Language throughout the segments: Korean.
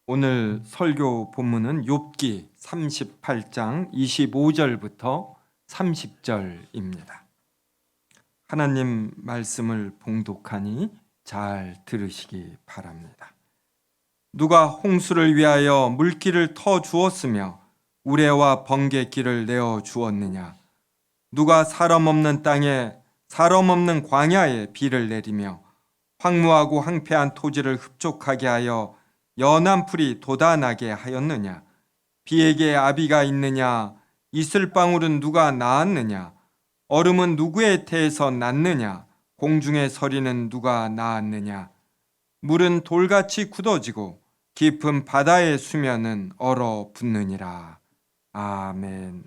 오늘 설교 본문은 욥기 38장 25절부터 30절입니다. 하나님 말씀을 봉독하니 잘 들으시기 바랍니다. 누가 홍수를 위하여 물길을 터 주었으며 우레와 번개길을 내어 주었느냐? 누가 사람 없는 땅에 사람 없는 광야에 비를 내리며 황무하고 황폐한 토지를 흡족하게 하여 연한 풀이 돋아나게 하였느냐? 비에게 아비가 있느냐? 이슬방울은 누가 낳았느냐? 얼음은 누구의 태에서 났느냐? 공중의 서리는 누가 낳았느냐? 물은 돌같이 굳어지고 깊은 바다의 수면은 얼어붙느니라. 아멘.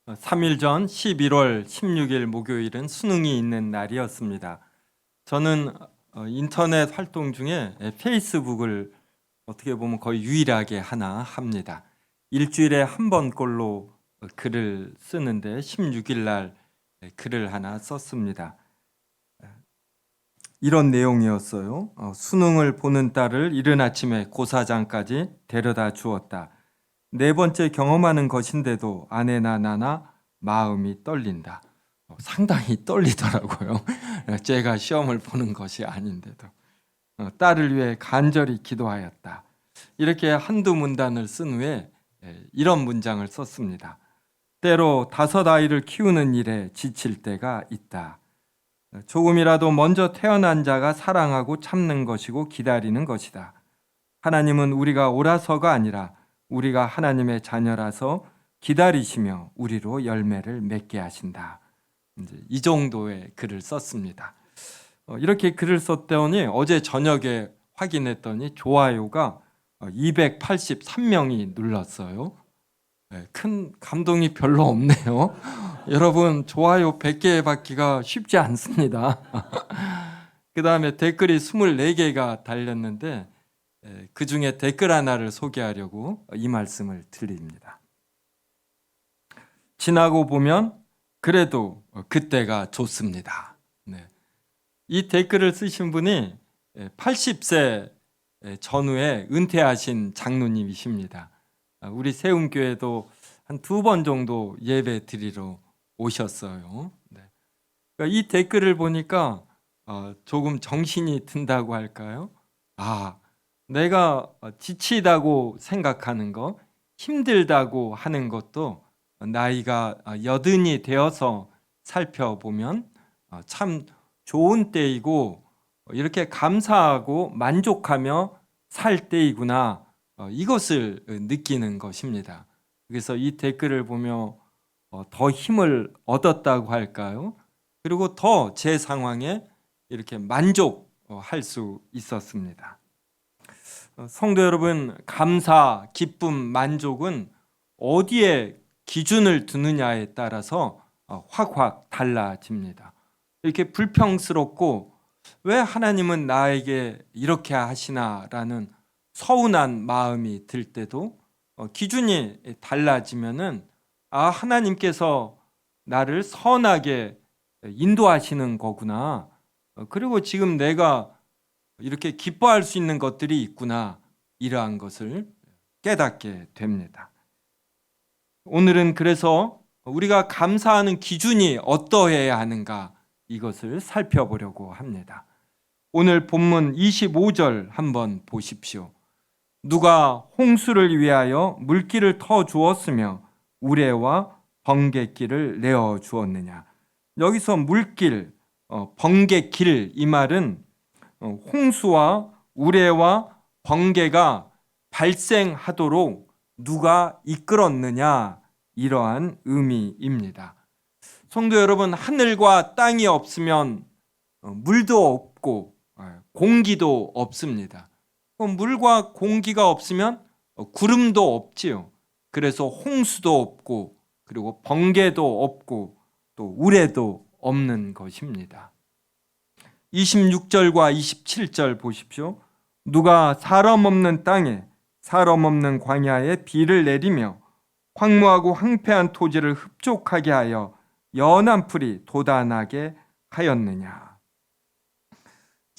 3일 전 11월 16일 목요일은 수능이 있는 날이었습니다. 저는 인터넷 활동 중에 페이스북을 어떻게 보면 거의 유일하게 하나 합니다. 일주일에 한 번꼴로 글을 쓰는데 16일 날 글을 하나 썼습니다. 이런 내용이었어요. 수능을 보는 딸을 이른 아침에 고사장까지 데려다 주었다. 네 번째 경험하는 것인데도 아내나 나나 마음이 떨린다. 상당히 떨리더라고요. 제가 시험을 보는 것이 아닌데도. 딸을 위해 간절히 기도하였다. 이렇게 한두 문단을 쓴 후에 이런 문장을 썼습니다. 때로 5 아이를 키우는 일에 지칠 때가 있다. 조금이라도 먼저 태어난 자가 사랑하고 참는 것이고 기다리는 것이다. 하나님은 우리가 옳아서가 아니라 우리가 하나님의 자녀라서 기다리시며 우리로 열매를 맺게 하신다. 이 정도의 글을 썼습니다. 이렇게 글을 썼더니 어제 저녁에 확인했더니 좋아요가 283명이 눌렀어요. 큰 감동이 별로 없네요. 여러분, 좋아요 100개 받기가 쉽지 않습니다. 그 다음에 댓글이 24개가 달렸는데 그 중에 댓글 하나를 소개하려고 이 말씀을 드립니다. 지나고 보면 그래도 그때가 좋습니다. 네. 이 댓글을 쓰신 분이 80세 전후에 은퇴하신 장로님이십니다. 우리 세움교회도 한 2번 정도 예배 드리러 오셨어요. 네. 그러니까 이 댓글을 보니까 조금 정신이 든다고 할까요? 내가 지치다고 생각하는 것, 힘들다고 하는 것도 나이가 80이 되어서 살펴보면 참 좋은 때이고 이렇게 감사하고 만족하며 살 때이구나, 이것을 느끼는 것입니다. 그래서 이 댓글을 보며 더 힘을 얻었다고 할까요? 그리고 더 제 상황에 이렇게 만족할 수 있었습니다. 성도 여러분, 감사, 기쁨, 만족은 어디에 기준을 두느냐에 따라서 확 달라집니다. 이렇게 불평스럽고 왜 하나님은 나에게 이렇게 하시나라는 서운한 마음이 들 때도 기준이 달라지면은 하나님께서 나를 선하게 인도하시는 거구나. 그리고 지금 내가 이렇게 기뻐할 수 있는 것들이 있구나, 이러한 것을 깨닫게 됩니다. 오늘은 그래서 우리가 감사하는 기준이 어떠해야 하는가, 이것을 살펴보려고 합니다. 오늘 본문 25절 한번 보십시오. 누가 홍수를 위하여 물길을 터 주었으며 우레와 번개길을 내어 주었느냐. 여기서 물길, 번개길, 이 말은 홍수와 우레와 번개가 발생하도록 누가 이끌었느냐, 이러한 의미입니다. 성도 여러분, 하늘과 땅이 없으면 물도 없고 공기도 없습니다. 물과 공기가 없으면 구름도 없지요. 그래서 홍수도 없고 그리고 번개도 없고 또 우레도 없는 것입니다. 26절과 27절 보십시오. 누가 사람 없는 땅에 사람 없는 광야에 비를 내리며 황무하고 황폐한 토지를 흡족하게 하여 연한 풀이 돋아나게 하였느냐.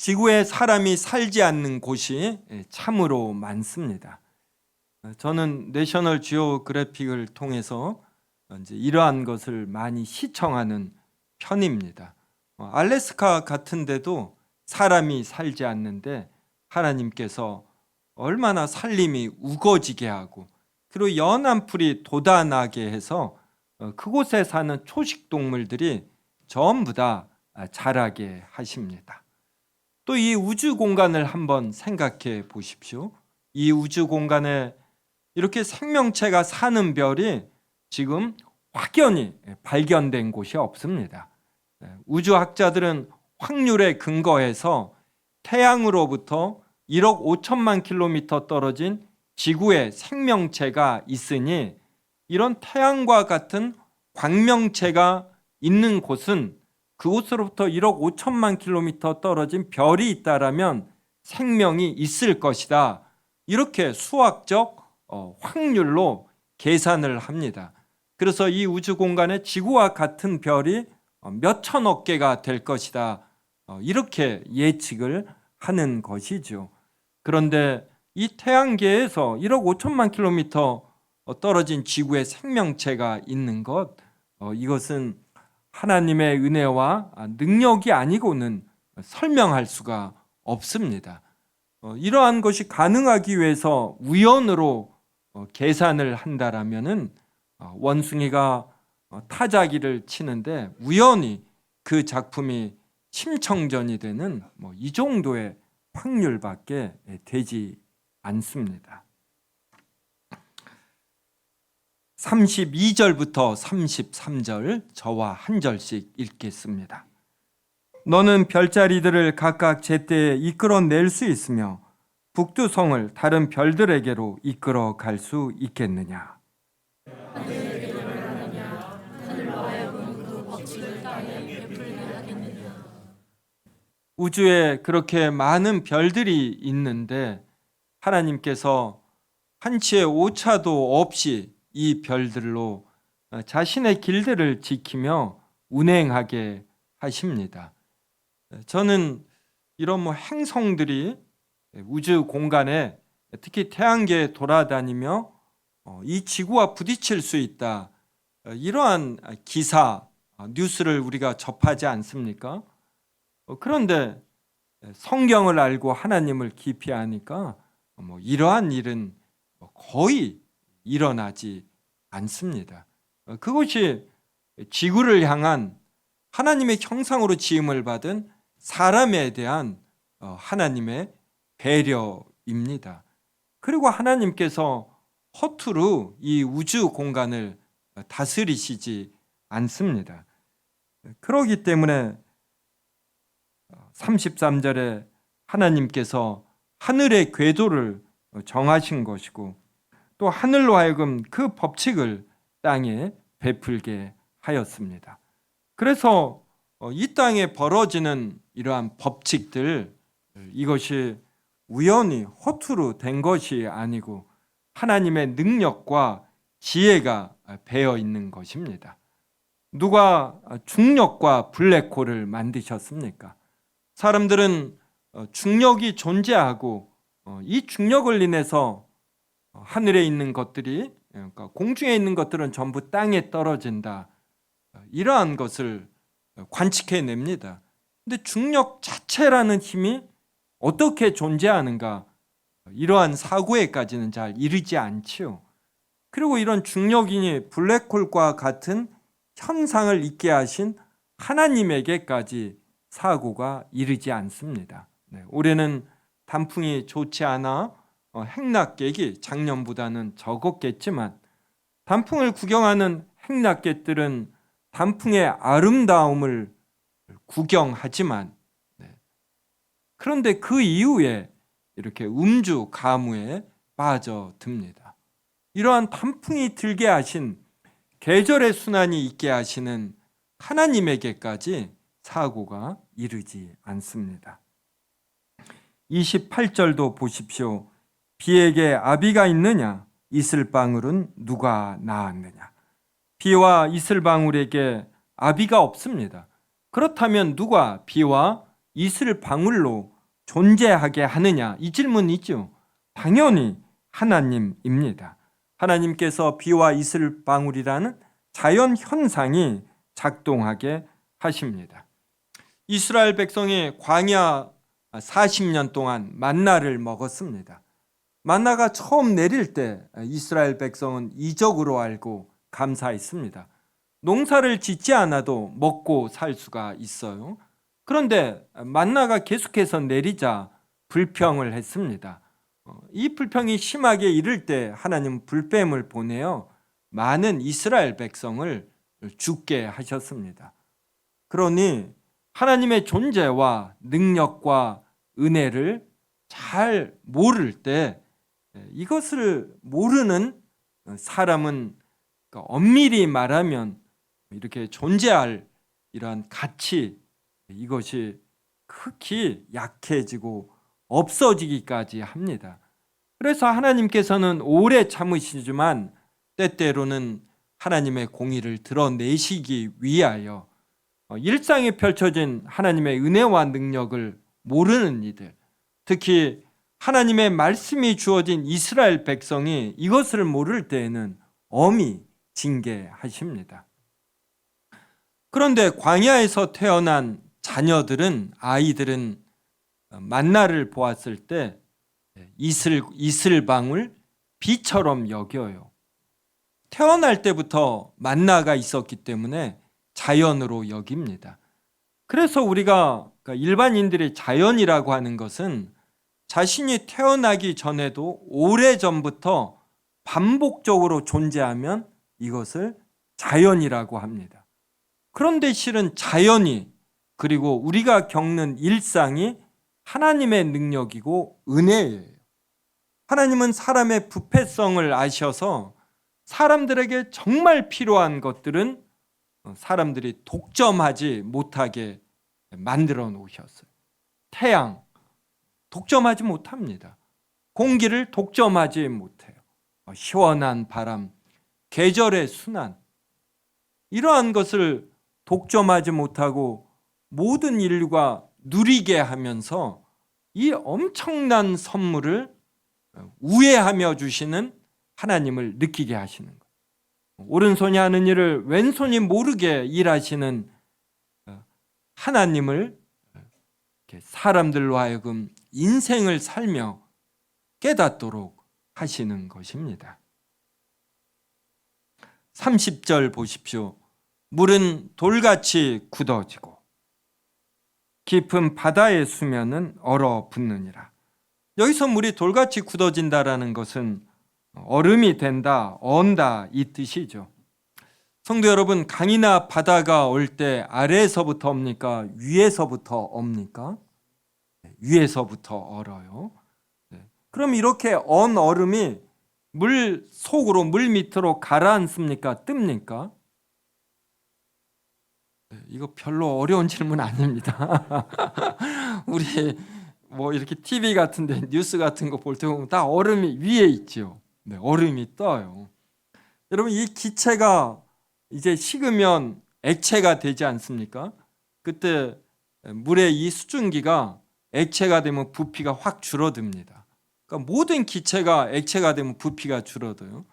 지구에 사람이 살지 않는 곳이 참으로 많습니다. 저는 내셔널 지오그래픽을 통해서 이제 이러한 것을 많이 시청하는 편입니다. 알래스카 같은 데도 사람이 살지 않는데 하나님께서 얼마나 살림이 우거지게 하고 그리고 연한 풀이 돋아나게 해서 그곳에 사는 초식 동물들이 전부 다 자라게 하십니다. 또 이 우주 공간을 한번 생각해 보십시오. 이 우주 공간에 이렇게 생명체가 사는 별이 지금 확연히 발견된 곳이 없습니다. 우주학자들은 확률에 근거해서 태양으로부터 1억 5천만 킬로미터 떨어진 지구에 생명체가 있으니 이런 태양과 같은 광명체가 있는 곳은 그곳으로부터 1억 5천만 킬로미터 떨어진 별이 있다라면 생명이 있을 것이다. 이렇게 수학적 확률로 계산을 합니다. 그래서 이 우주 공간에 지구와 같은 별이 몇 천억 개가 될 것이다. 이렇게 예측을 하는 것이죠. 그런데 이 태양계에서 1억 5천만 킬로미터 떨어진 지구에 생명체가 있는 것, 이것은 하나님의 은혜와 능력이 아니고는 설명할 수가 없습니다. 이러한 것이 가능하기 위해서 우연으로 계산을 한다라면은 원숭이가 타자기를 치는데 우연히 그 작품이 심청전이 되는 이 정도의 확률밖에 되지 않습니다. 32절부터 33절 저와 한 절씩 읽겠습니다. 너는 별자리들을 각각 제때에 이끌어낼 수 있으며 북두성을 다른 별들에게로 이끌어 갈 수 있겠느냐? 우주에 그렇게 많은 별들이 있는데 하나님께서 한치의 오차도 없이 이 별들로 자신의 길들을 지키며 운행하게 하십니다. 저는 이런 행성들이 우주 공간에 특히 태양계에 돌아다니며 이 지구와 부딪힐 수 있다. 이러한 기사, 뉴스를 우리가 접하지 않습니까? 그런데 성경을 알고 하나님을 깊이 아니까 이러한 일은 거의 일어나지 않습니다. 그것이 지구를 향한 하나님의 형상으로 지음을 받은 사람에 대한 하나님의 배려입니다. 그리고 하나님께서 허투루 이 우주 공간을 다스리시지 않습니다. 그렇기 때문에 33절에 하나님께서 하늘의 궤도를 정하신 것이고 또 하늘로 하여금 그 법칙을 땅에 베풀게 하였습니다. 그래서 이 땅에 벌어지는 이러한 법칙들, 이것이 우연히 허투루 된 것이 아니고 하나님의 능력과 지혜가 배어 있는 것입니다. 누가 중력과 블랙홀을 만드셨습니까? 사람들은 중력이 존재하고 이 중력을 인해서 하늘에 있는 것들이, 그러니까 공중에 있는 것들은 전부 땅에 떨어진다, 이러한 것을 관측해냅니다. 근데 중력 자체라는 힘이 어떻게 존재하는가, 이러한 사고에까지는 잘 이르지 않지요. 그리고 이런 중력이니 블랙홀과 같은 현상을 있게 하신 하나님에게까지 사고가 이르지 않습니다. 올해는 단풍이 좋지 않아 행락객이 작년보다는 적었겠지만 단풍을 구경하는 행락객들은 단풍의 아름다움을 구경하지만 그런데 그 이후에 이렇게 음주 가무에 빠져듭니다. 이러한 단풍이 들게 하신, 계절의 순환이 있게 하시는 하나님에게까지 사고가 이르지 않습니다. 28절도 보십시오. 비에게 아비가 있느냐? 이슬방울은 누가 낳았느냐? 비와 이슬방울에게 아비가 없습니다. 그렇다면 누가 비와 이슬방울로 존재하게 하느냐? 이 질문이 있죠. 당연히 하나님입니다. 하나님께서 비와 이슬방울이라는 자연 현상이 작동하게 하십니다. 이스라엘 백성이 광야 40년 동안 만나를 먹었습니다. 만나가 처음 내릴 때 이스라엘 백성은 이적으로 알고 감사했습니다. 농사를 짓지 않아도 먹고 살 수가 있어요. 그런데 만나가 계속해서 내리자 불평을 했습니다. 이 불평이 심하게 이를 때 하나님은 불뱀을 보내어 많은 이스라엘 백성을 죽게 하셨습니다. 그러니 하나님의 존재와 능력과 은혜를 잘 모를 때 이것을 모르는 사람은 엄밀히 말하면 이렇게 존재할 이러한 가치, 이것이 극히 약해지고 없어지기까지 합니다. 그래서 하나님께서는 오래 참으시지만 때때로는 하나님의 공의를 드러내시기 위하여 일상에 펼쳐진 하나님의 은혜와 능력을 모르는 이들, 특히 하나님의 말씀이 주어진 이스라엘 백성이 이것을 모를 때에는 엄히 징계하십니다. 그런데 광야에서 태어난 아이들은 만나를 보았을 때 이슬방울 비처럼 여겨요. 태어날 때부터 만나가 있었기 때문에 자연으로 여깁니다. 그래서 우리가 일반인들의 자연이라고 하는 것은 자신이 태어나기 전에도 오래전부터 반복적으로 존재하면 이것을 자연이라고 합니다. 그런데 실은 자연이, 그리고 우리가 겪는 일상이 하나님의 능력이고 은혜예요. 하나님은 사람의 부패성을 아셔서 사람들에게 정말 필요한 것들은 사람들이 독점하지 못하게 만들어 놓으셨어요. 태양, 독점하지 못합니다. 공기를 독점하지 못해요. 시원한 바람, 계절의 순환, 이러한 것을 독점하지 못하고 모든 인류가 누리게 하면서 이 엄청난 선물을 우애하며 주시는 하나님을 느끼게 하시는 거예요. 오른손이 하는 일을 왼손이 모르게 일하시는 하나님을 사람들로 하여금 인생을 살며 깨닫도록 하시는 것입니다. 30절 보십시오. 물은 돌같이 굳어지고 깊은 바다의 수면은 얼어붙느니라. 여기서 물이 돌같이 굳어진다라는 것은 얼음이 된다, 언다 이 뜻이죠. 성도 여러분, 강이나 바다가 올 때 아래에서부터 옵니까? 위에서부터 옵니까? 위에서부터 얼어요. 그럼 이렇게 언 얼음이 물 속으로, 물 밑으로 가라앉습니까? 뜹니까? 이거 별로 어려운 질문 아닙니다. 우리 뭐 이렇게 TV 같은데 뉴스 같은 거 볼 때 보면 다 얼음이 위에 있죠. 네, 얼음이 떠요. 여러분, 이 기체가 이제 식으면 액체가 되지 않습니까? 그때 물의 이 수증기가 액체가 되면 부피가 확 줄어듭니다. 그러니까 모든 기체가 액체가 되면 부피가 줄어들어요.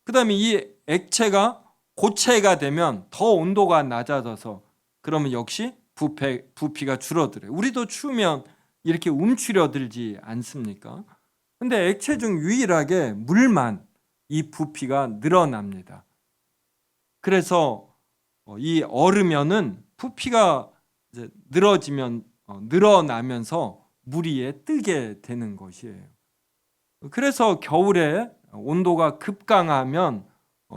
그 다음에 이 액체가 고체가 되면 더 온도가 낮아져서 그러면 역시 부피가 줄어들어요. 우리도 추우면 이렇게 움츠려들지 않습니까? 근데 액체 중 유일하게 물만 이 부피가 늘어납니다. 그래서 이 얼으면은 부피가 이제 늘어나면서 물 위에 뜨게 되는 것이에요. 그래서 겨울에 온도가 급강하면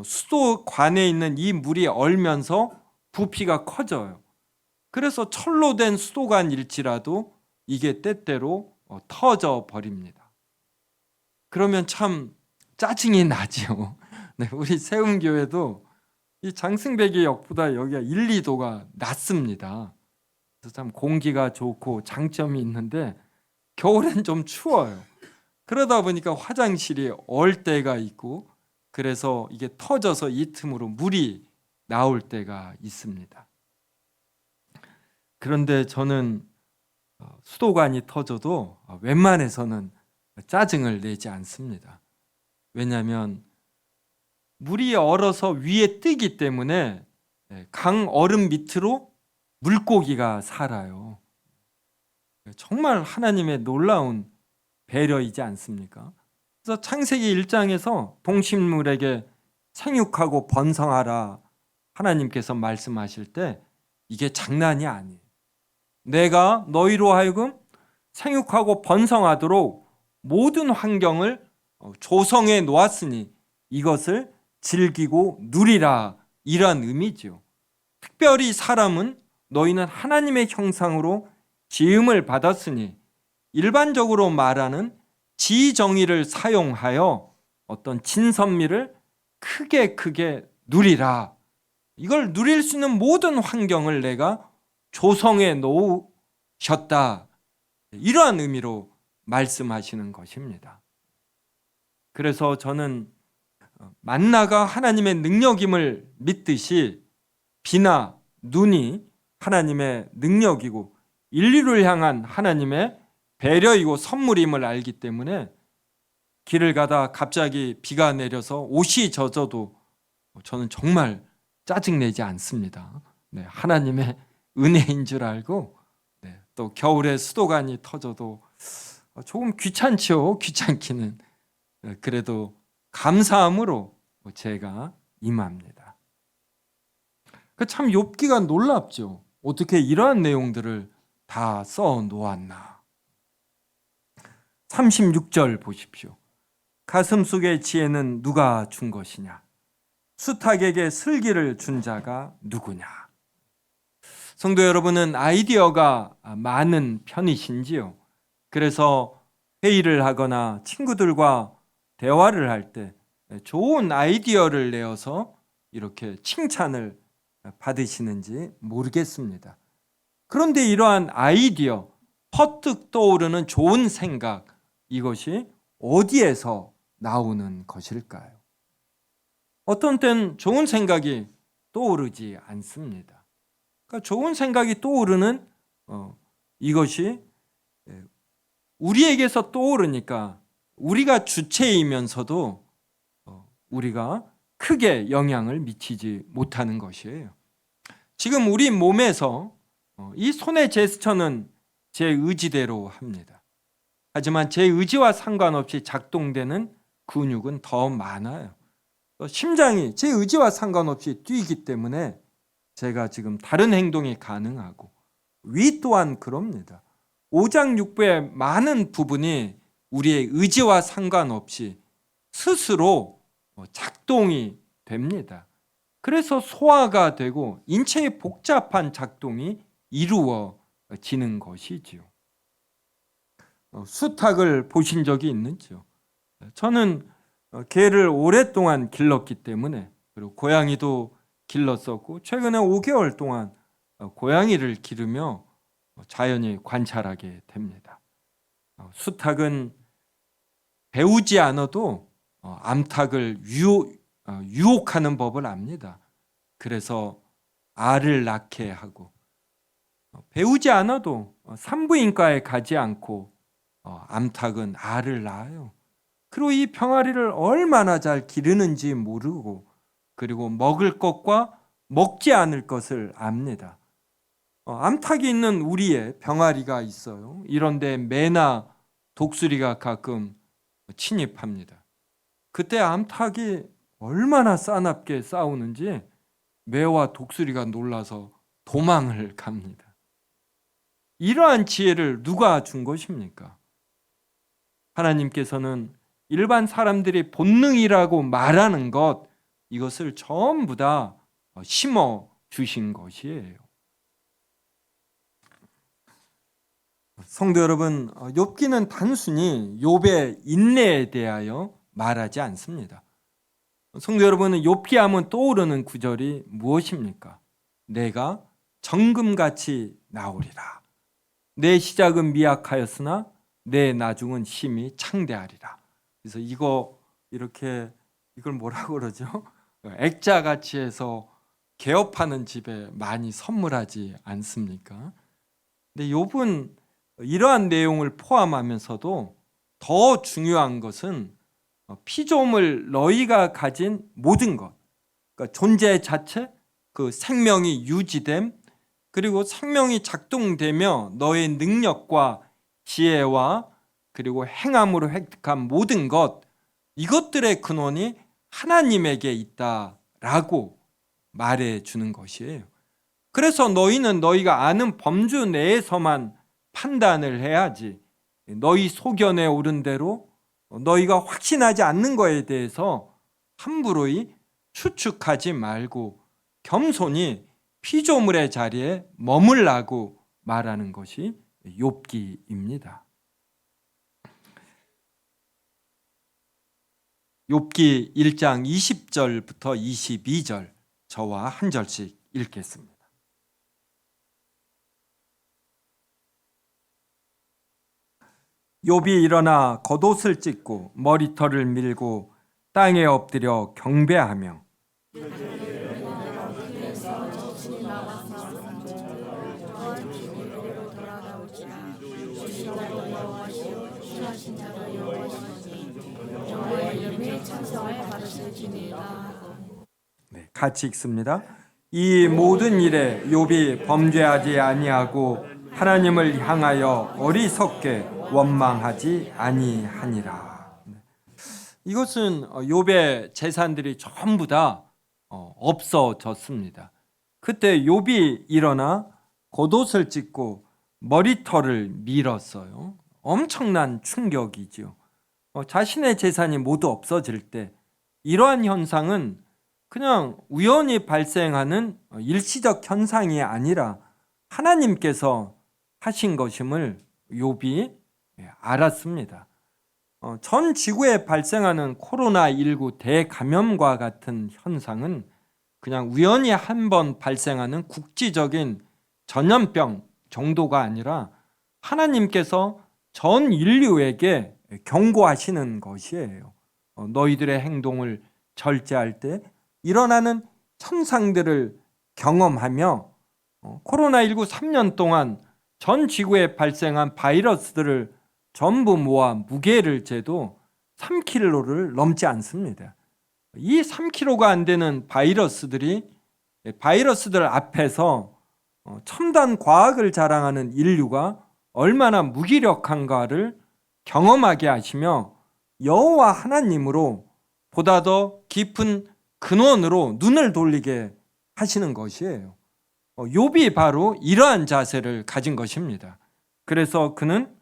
수도관에 있는 이 물이 얼면서 부피가 커져요. 그래서 철로 된 수도관일지라도 이게 때때로 터져 버립니다. 그러면 참 짜증이 나죠. 네, 우리 세움교회도 이 장승배기 역보다 여기가 1, 2도가 낮습니다. 그래서 참 공기가 좋고 장점이 있는데 겨울엔 좀 추워요. 그러다 보니까 화장실이 얼 때가 있고 그래서 이게 터져서 이 틈으로 물이 나올 때가 있습니다. 그런데 저는 수도관이 터져도 웬만해서는 짜증을 내지 않습니다. 왜냐하면 물이 얼어서 위에 뜨기 때문에 강 얼음 밑으로 물고기가 살아요. 정말 하나님의 놀라운 배려이지 않습니까? 그래서 창세기 1장에서 동식물에게 생육하고 번성하라 하나님께서 말씀하실 때 이게 장난이 아니에요. 내가 너희로 하여금 생육하고 번성하도록 모든 환경을 조성해 놓았으니 이것을 즐기고 누리라, 이런 의미죠. 특별히 사람은 너희는 하나님의 형상으로 지음을 받았으니 일반적으로 말하는 지정의를 사용하여 어떤 진선미를 크게 누리라. 이걸 누릴 수 있는 모든 환경을 내가 조성해 놓으셨다. 이러한 의미로 말씀하시는 것입니다. 그래서 저는 만나가 하나님의 능력임을 믿듯이 비나 눈이 하나님의 능력이고 인류를 향한 하나님의 배려이고 선물임을 알기 때문에 길을 가다 갑자기 비가 내려서 옷이 젖어도 저는 정말 짜증내지 않습니다. 하나님의 은혜인 줄 알고, 또 겨울에 수도관이 터져도 조금 귀찮죠. 귀찮기는. 그래도 감사함으로 제가 임합니다. 참 욥기가 놀랍죠. 어떻게 이러한 내용들을 다 써 놓았나. 36절 보십시오. 가슴 속의 지혜는 누가 준 것이냐? 수탉에게 슬기를 준 자가 누구냐? 성도 여러분은 아이디어가 많은 편이신지요? 그래서 회의를 하거나 친구들과 대화를 할 때 좋은 아이디어를 내어서 이렇게 칭찬을 받으시는지 모르겠습니다. 그런데 이러한 아이디어, 퍼뜩 떠오르는 좋은 생각, 이것이 어디에서 나오는 것일까요? 어떤 때는 좋은 생각이 떠오르지 않습니다. 그러니까 좋은 생각이 떠오르는 이것이 우리에게서 떠오르니까 우리가 주체이면서도 우리가 크게 영향을 미치지 못하는 것이에요. 지금 우리 몸에서 이 손의 제스처는 제 의지대로 합니다. 하지만 제 의지와 상관없이 작동되는 근육은 더 많아요. 심장이 제 의지와 상관없이 뛰기 때문에 제가 지금 다른 행동이 가능하고, 위 또한 그럽니다. 오장육부의 많은 부분이 우리의 의지와 상관없이 스스로 작동이 됩니다. 그래서 소화가 되고 인체의 복잡한 작동이 이루어지는 것이지요. 수탉을 보신 적이 있는지요? 저는 개를 오랫동안 길렀기 때문에, 그리고 고양이도 길렀었고 최근에 5개월 동안 고양이를 기르며 자연히 관찰하게 됩니다. 수탉은 배우지 않아도 암탉을 유혹하는 법을 압니다. 그래서 알을 낳게 하고, 배우지 않아도 산부인과에 가지 않고 암탉은 알을 낳아요. 그리고 이 병아리를 얼마나 잘 기르는지 모르고, 그리고 먹을 것과 먹지 않을 것을 압니다. 암탉이 있는 우리의 병아리가 있어요. 이런데 매나 독수리가 가끔 침입합니다. 그때 암탉이 얼마나 싸납게 싸우는지 매와 독수리가 놀라서 도망을 갑니다. 이러한 지혜를 누가 준 것입니까? 하나님께서는 일반 사람들이 본능이라고 말하는 것, 이것을 전부 다 심어 주신 것이에요. 성도 여러분, 욥기는 단순히 욥의 인내에 대하여 말하지 않습니다. 성도 여러분은 욥기 하면 떠오르는 구절이 무엇입니까? 내가 정금같이 나오리라. 내 시작은 미약하였으나 내 나중은 심히 창대하리라. 그래서 이걸 뭐라고 그러죠? 액자같이 해서 개업하는 집에 많이 선물하지 않습니까? 근데 욥은 이러한 내용을 포함하면서도 더 중요한 것은 피조물 너희가 가진 모든 것, 그러니까 존재 자체, 그 생명이 유지됨, 그리고 생명이 작동되며 너의 능력과 지혜와 그리고 행함으로 획득한 모든 것, 이것들의 근원이 하나님에게 있다라고 말해주는 것이에요. 그래서 너희는 너희가 아는 범주 내에서만 판단을 해야지, 너희 소견에 오른 대로 너희가 확신하지 않는 것에 대해서 함부로이 추측하지 말고 겸손히 피조물의 자리에 머물라고 말하는 것이 욥기입니다. 욥기 1장 20절부터 22절 저와 한 절씩 읽겠습니다. 욥이 일어나 겉옷을 찢고 머리털을 밀고 땅에 엎드려 경배하며 네, 같이 읽습니다. 이 모든 일에 욥이 범죄하지 아니하고 하나님을 향하여 어리석게 원망하지 아니하니라. 이것은 욥의 재산들이 전부 다 없어졌습니다. 그때 욥이 일어나 겉옷을 찢고 머리털을 밀었어요. 엄청난 충격이죠. 자신의 재산이 모두 없어질 때 이러한 현상은 그냥 우연히 발생하는 일시적 현상이 아니라 하나님께서 하신 것임을 욥이 알았습니다. 전 지구에 발생하는 코로나19 대감염과 같은 현상은 그냥 우연히 한번 발생하는 국지적인 전염병 정도가 아니라 하나님께서 전 인류에게 경고하시는 것이에요. 너희들의 행동을 절제할 때 일어나는 현상들을 경험하며 코로나19 3년 동안 전 지구에 발생한 바이러스들을 전부 모아 무게를 재도 3kg를 넘지 않습니다. 이 3kg가 안 되는 바이러스들 앞에서 첨단 과학을 자랑하는 인류가 얼마나 무기력한가를 경험하게 하시며 여호와 하나님으로 보다 더 깊은 근원으로 눈을 돌리게 하시는 것이에요. 욥이 바로 이러한 자세를 가진 것입니다. 그래서 그는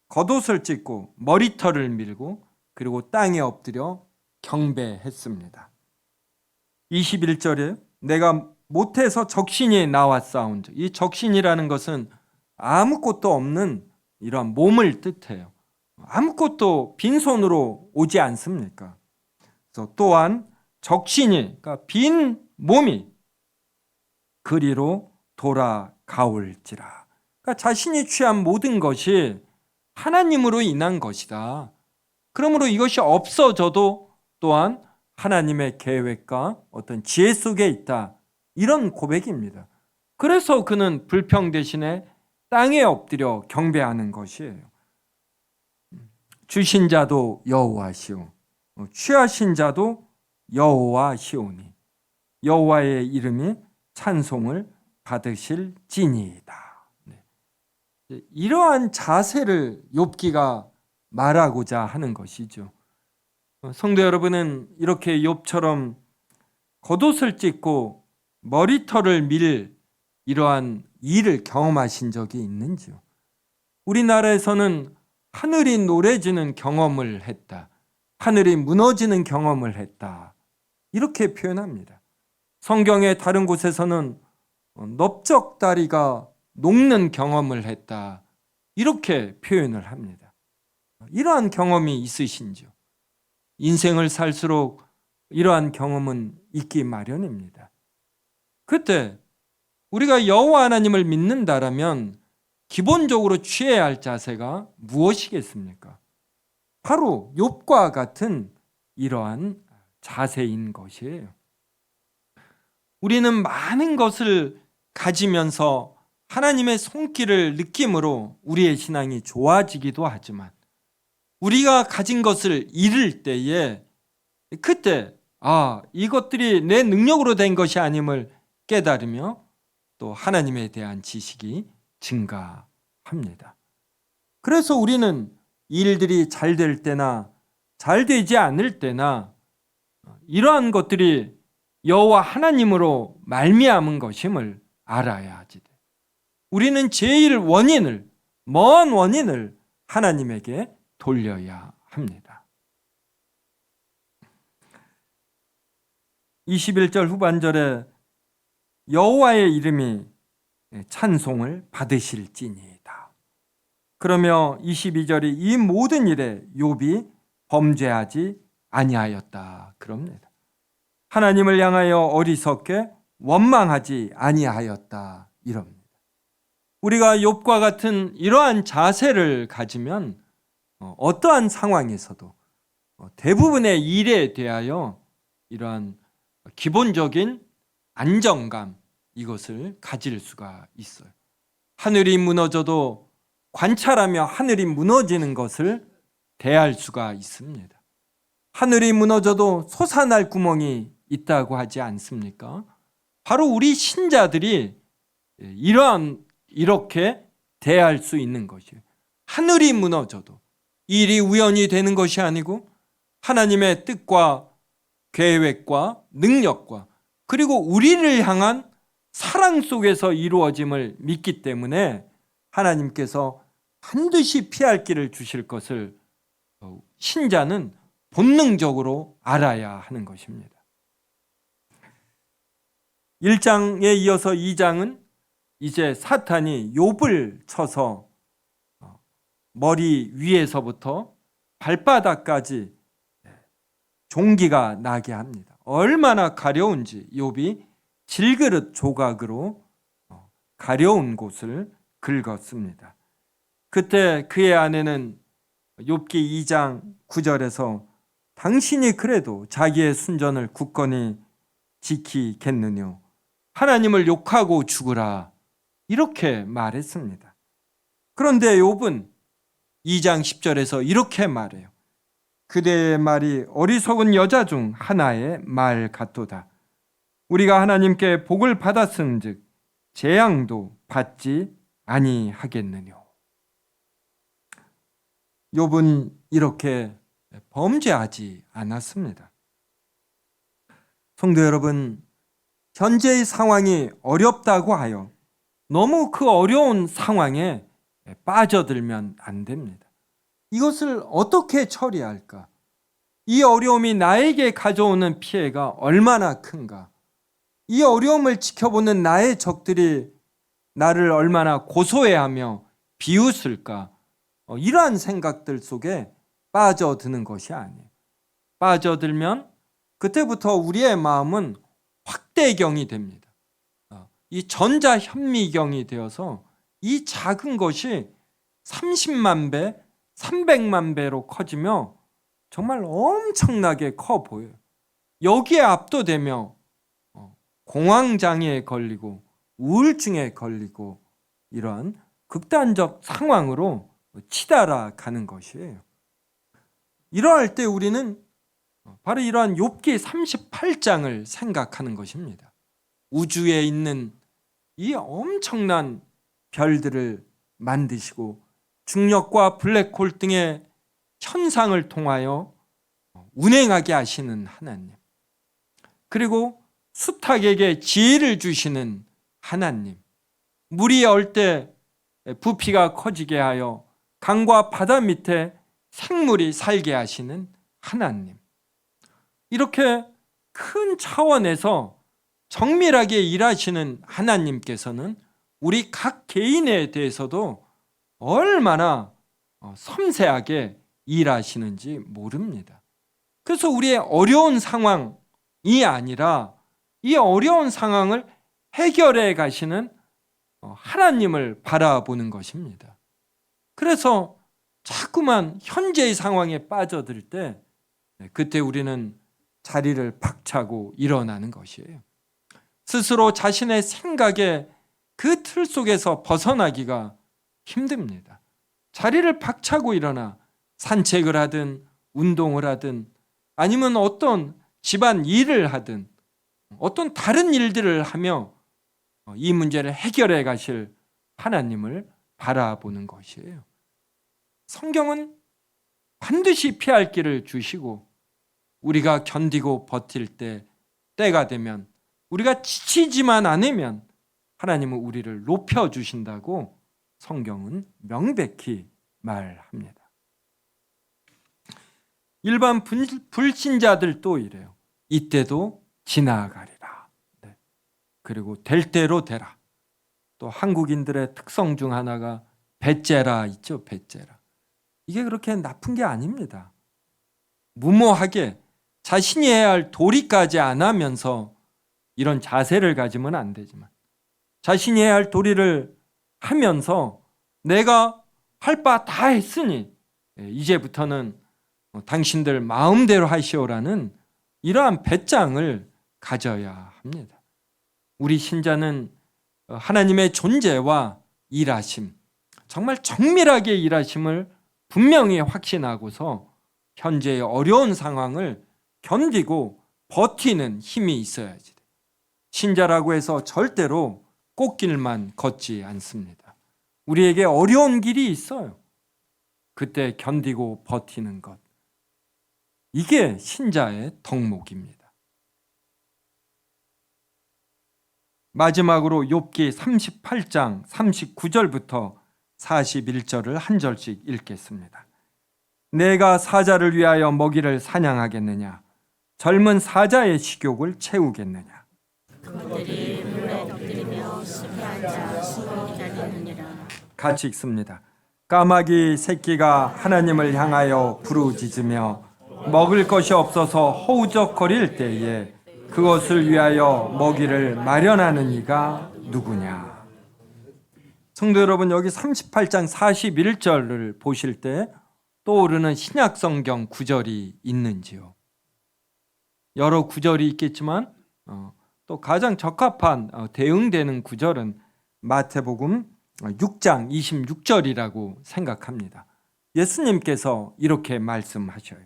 겉옷을 찢고 머리털을 밀고 그리고 땅에 엎드려 경배했습니다. 21절에 내가 못해서 적신이 나왔사온즉, 이 적신이라는 것은 아무것도 없는 이러한 몸을 뜻해요. 아무것도 빈손으로 오지 않습니까? 그래서 또한 적신이, 그러니까 빈 몸이 그리로 돌아가올지라. 그러니까 자신이 취한 모든 것이 하나님으로 인한 것이다. 그러므로 이것이 없어져도 또한 하나님의 계획과 어떤 지혜 속에 있다. 이런 고백입니다. 그래서 그는 불평 대신에 땅에 엎드려 경배하는 것이에요. 주신 자도 여호와시오, 취하신 자도 여호와시오니 여호와의 이름이 찬송을 받으실지니이다. 이러한 자세를 욥기가 말하고자 하는 것이죠. 성도 여러분은 이렇게 욥처럼 겉옷을 찢고 머리털을 밀 이러한 일을 경험하신 적이 있는지요? 우리나라에서는 하늘이 노래지는 경험을 했다, 하늘이 무너지는 경험을 했다, 이렇게 표현합니다. 성경의 다른 곳에서는 넓적다리가 녹는 경험을 했다, 이렇게 표현을 합니다. 이러한 경험이 있으신지요? 인생을 살수록 이러한 경험은 있기 마련입니다. 그때 우리가 여호와 하나님을 믿는다라면 기본적으로 취해야 할 자세가 무엇이겠습니까? 바로 욥과 같은 이러한 자세인 것이에요. 우리는 많은 것을 가지면서 하나님의 손길을 느낌으로 우리의 신앙이 좋아지기도 하지만 우리가 가진 것을 잃을 때에 그때 이것들이 내 능력으로 된 것이 아님을 깨달으며 또 하나님에 대한 지식이 증가합니다. 그래서 우리는 일들이 잘 될 때나 잘 되지 않을 때나 이러한 것들이 여호와 하나님으로 말미암은 것임을 알아야 하지. 우리는 제일 먼 원인을 하나님에게 돌려야 합니다. 21절 후반절에 여호와의 이름이 찬송을 받으실지니이다. 그러며 22절이 이 모든 일에 욥이 범죄하지 아니하였다 그럽니다. 하나님을 향하여 어리석게 원망하지 아니하였다 이럽니다. 우리가 욥과 같은 이러한 자세를 가지면 어떠한 상황에서도 대부분의 일에 대하여 이러한 기본적인 안정감 이것을 가질 수가 있어요. 하늘이 무너져도 관찰하며 하늘이 무너지는 것을 대할 수가 있습니다. 하늘이 무너져도 솟아날 구멍이 있다고 하지 않습니까? 바로 우리 신자들이 이렇게 대할 수 있는 것이에요. 하늘이 무너져도 일이 우연히 되는 것이 아니고 하나님의 뜻과 계획과 능력과 그리고 우리를 향한 사랑 속에서 이루어짐을 믿기 때문에 하나님께서 반드시 피할 길을 주실 것을 신자는 본능적으로 알아야 하는 것입니다. 1장에 이어서 2장은 이제 사탄이 욥을 쳐서 머리 위에서부터 발바닥까지 종기가 나게 합니다. 얼마나 가려운지 욥이 질그릇 조각으로 가려운 곳을 긁었습니다. 그때 그의 아내는 욥기 2장 9절에서 당신이 그래도 자기의 순전을 굳건히 지키겠느뇨 하나님을 욕하고 죽으라 이렇게 말했습니다. 그런데 욥은 2장 10절에서 이렇게 말해요. 그대의 말이 어리석은 여자 중 하나의 말 같도다. 우리가 하나님께 복을 받았은즉 재앙도 받지 아니하겠느뇨. 욥은 이렇게 범죄하지 않았습니다. 성도 여러분, 현재의 상황이 어렵다고 하여 너무 그 어려운 상황에 빠져들면 안 됩니다. 이것을 어떻게 처리할까? 이 어려움이 나에게 가져오는 피해가 얼마나 큰가? 이 어려움을 지켜보는 나의 적들이 나를 얼마나 고소해하며 비웃을까? 이러한 생각들 속에 빠져드는 것이 아니에요. 빠져들면 그때부터 우리의 마음은 확대경이 됩니다. 이 전자현미경이 되어서 이 작은 것이 30만 배, 300만 배로 커지며 정말 엄청나게 커 보여요. 여기에 압도되며 공황장애에 걸리고 우울증에 걸리고 이러한 극단적 상황으로 치달아 가는 것이에요. 이러할 때 우리는 바로 이러한 욥기 38장을 생각하는 것입니다. 우주에 있는 이 엄청난 별들을 만드시고 중력과 블랙홀 등의 현상을 통하여 운행하게 하시는 하나님, 그리고 수탉에게 지혜를 주시는 하나님, 물이 얼 때 부피가 커지게 하여 강과 바다 밑에 생물이 살게 하시는 하나님, 이렇게 큰 차원에서 정밀하게 일하시는 하나님께서는 우리 각 개인에 대해서도 얼마나 섬세하게 일하시는지 모릅니다. 그래서 우리의 어려운 상황이 아니라 이 어려운 상황을 해결해 가시는 하나님을 바라보는 것입니다. 그래서 자꾸만 현재의 상황에 빠져들 때 그때 우리는 자리를 박차고 일어나는 것이에요. 스스로 자신의 생각에 그 틀 속에서 벗어나기가 힘듭니다. 자리를 박차고 일어나 산책을 하든 운동을 하든 아니면 어떤 집안 일을 하든 어떤 다른 일들을 하며 이 문제를 해결해 가실 하나님을 바라보는 것이에요. 성경은 반드시 피할 길을 주시고 우리가 견디고 버틸 때 때가 되면 우리가 지치지만 않으면 하나님은 우리를 높여주신다고 성경은 명백히 말합니다. 일반 불신자들도 이래요. 이때도 지나가리라. 네. 그리고 될 대로 되라. 또 한국인들의 특성 중 하나가 배째라 있죠. 배째라. 이게 그렇게 나쁜 게 아닙니다. 무모하게 자신이 해야 할 도리까지 안 하면서 이런 자세를 가지면 안 되지만 자신이 해야 할 도리를 하면서 내가 할 바 다 했으니 이제부터는 당신들 마음대로 하시오라는 이러한 배짱을 가져야 합니다. 우리 신자는 하나님의 존재와 일하심, 정말 정밀하게 일하심을 분명히 확신하고서 현재의 어려운 상황을 견디고 버티는 힘이 있어야지. 신자라고 해서 절대로 꽃길만 걷지 않습니다. 우리에게 어려운 길이 있어요. 그때 견디고 버티는 것. 이게 신자의 덕목입니다. 마지막으로 욥기 38장 39절부터 41절을 한 절씩 읽겠습니다. 내가 사자를 위하여 먹이를 사냥하겠느냐? 젊은 사자의 식욕을 채우겠느냐? 그들이 물에 엎드리며 숲에 앉아 숨어 기다리느니라. 같이 읽습니다. 까마귀 새끼가 하나님을 향하여 부르짖으며 먹을 것이 없어서 허우적거릴 때에 그것을 위하여 먹이를 마련하는 이가 누구냐? 성도 여러분, 여기 38장 41절을 보실 때 떠오르는 신약성경 구절이 있는지요? 여러 구절이 있겠지만 또 가장 적합한 대응되는 구절은 마태복음 6장 26절이라고 생각합니다. 예수님께서 이렇게 말씀하셔요.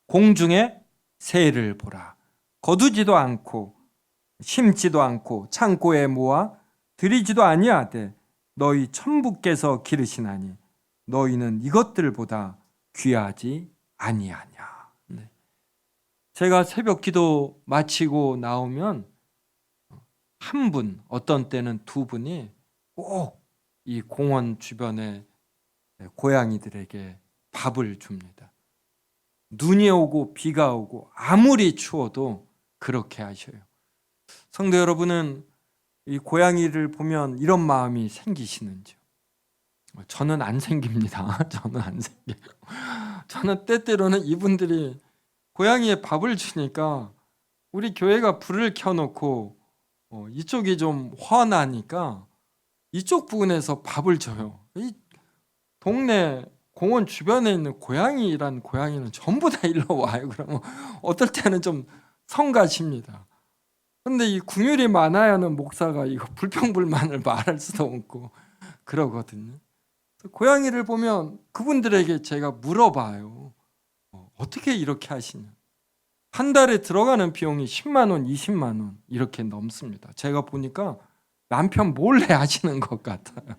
공중에 새를 보라. 거두지도 않고 심지도 않고 창고에 모아 들이지도 아니하되 너희 천부께서 기르시나니 너희는 이것들보다 귀하지 아니하냐. 네. 제가 새벽 기도 마치고 나오면 한 분, 어떤 때는 두 분이 꼭 이 공원 주변에 고양이들에게 밥을 줍니다. 눈이 오고 비가 오고 아무리 추워도 그렇게 하셔요. 성도 여러분은 이 고양이를 보면 이런 마음이 생기시는지요? 저는 안 생깁니다. 저는 안 생겨요. 저는 때때로는 이분들이 고양이에 밥을 주니까 우리 교회가 불을 켜놓고 이쪽이 좀 화나니까 이쪽 부근에서 밥을 줘요. 이 동네 공원 주변에 있는 고양이란 고양이는 전부 다 일로 와요. 그러면 어떨 때는 좀 성가십니다. 그런데 이 궁율이 많아야 하는 목사가 이거 불평불만을 말할 수도 없고 그러거든요. 고양이를 보면 그분들에게 제가 물어봐요. 어떻게 이렇게 하시냐. 한 달에 들어가는 비용이 10만 원, 20만 원 이렇게 넘습니다. 제가 보니까 남편 몰래 하시는 것 같아요.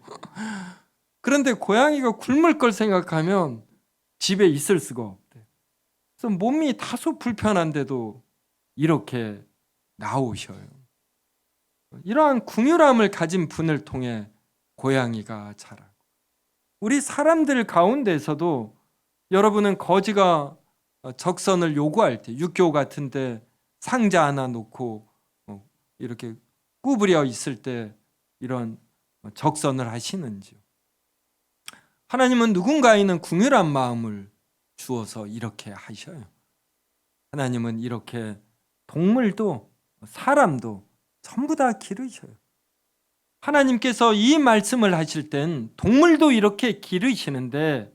그런데 고양이가 굶을 걸 생각하면 집에 있을 수가 없대요. 그래서 몸이 다소 불편한데도 이렇게 나오셔요. 이러한 궁휼함을 가진 분을 통해 고양이가 자라고, 우리 사람들 가운데서도 여러분은 거지가 적선을 요구할 때 육교 같은데 상자 하나 놓고 이렇게 구부려 있을 때 이런 적선을 하시는지요? 하나님은 누군가에는 궁휼한 마음을 주어서 이렇게 하셔요. 하나님은 이렇게 동물도 사람도 전부 다 기르셔요. 하나님께서 이 말씀을 하실 땐 동물도 이렇게 기르시는데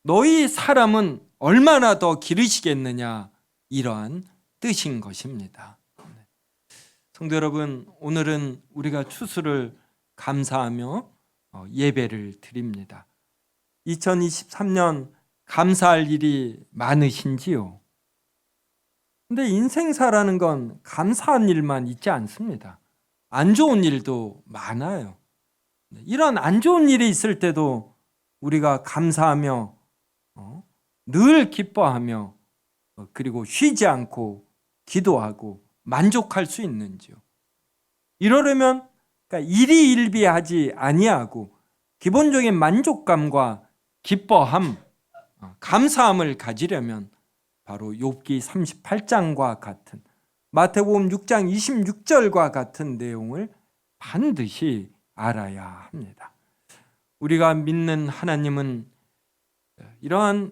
너희 사람은 얼마나 더 기르시겠느냐, 이러한 뜻인 것입니다. 성도 여러분, 오늘은 우리가 추수를 감사하며 예배를 드립니다. 2023년 감사할 일이 많으신지요? 근데 인생사라는 건 감사한 일만 있지 않습니다. 안 좋은 일도 많아요. 이런 안 좋은 일이 있을 때도 우리가 감사하며 늘 기뻐하며 그리고 쉬지 않고 기도하고 만족할 수 있는지요? 이러려면 그러니까 일희일비하지 아니하고 기본적인 만족감과 기뻐함, 감사함을 가지려면 바로 욥기 38장과 같은 마태복음 6장 26절과 같은 내용을 반드시 알아야 합니다. 우리가 믿는 하나님은 이러한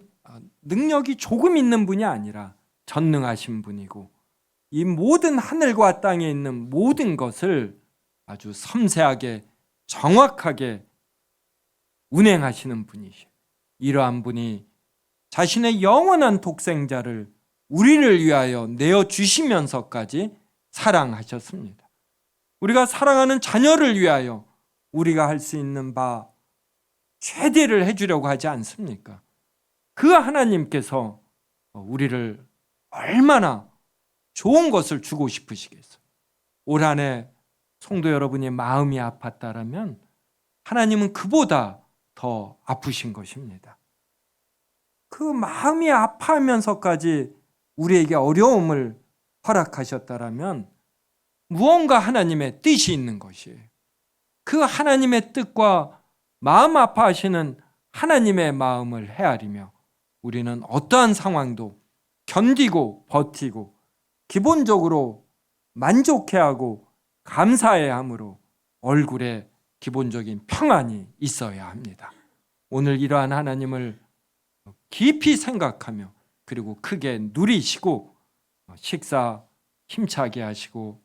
능력이 조금 있는 분이 아니라 전능하신 분이고 이 모든 하늘과 땅에 있는 모든 것을 아주 섬세하게 정확하게 운행하시는 분이시오. 이러한 분이 자신의 영원한 독생자를 우리를 위하여 내어주시면서까지 사랑하셨습니다. 우리가 사랑하는 자녀를 위하여 우리가 할 수 있는 바 최대를 해주려고 하지 않습니까? 그 하나님께서 우리를 얼마나 좋은 것을 주고 싶으시겠어요. 올 한 해 성도 여러분이 마음이 아팠다라면 하나님은 그보다 더 아프신 것입니다. 그 마음이 아파하면서까지 우리에게 어려움을 허락하셨다라면 무언가 하나님의 뜻이 있는 것이에요. 그 하나님의 뜻과 마음 아파하시는 하나님의 마음을 헤아리며 우리는 어떠한 상황도 견디고 버티고 기본적으로 만족해하고 감사해야 하므로 얼굴에 기본적인 평안이 있어야 합니다. 오늘 이러한 하나님을 깊이 생각하며 그리고 크게 누리시고 식사 힘차게 하시고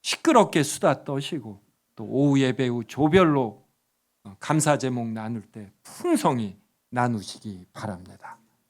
시끄럽게 수다 떠시고 또 오후 예배 후 조별로 감사 제목 나눌 때 풍성히 나누시기 바랍니다.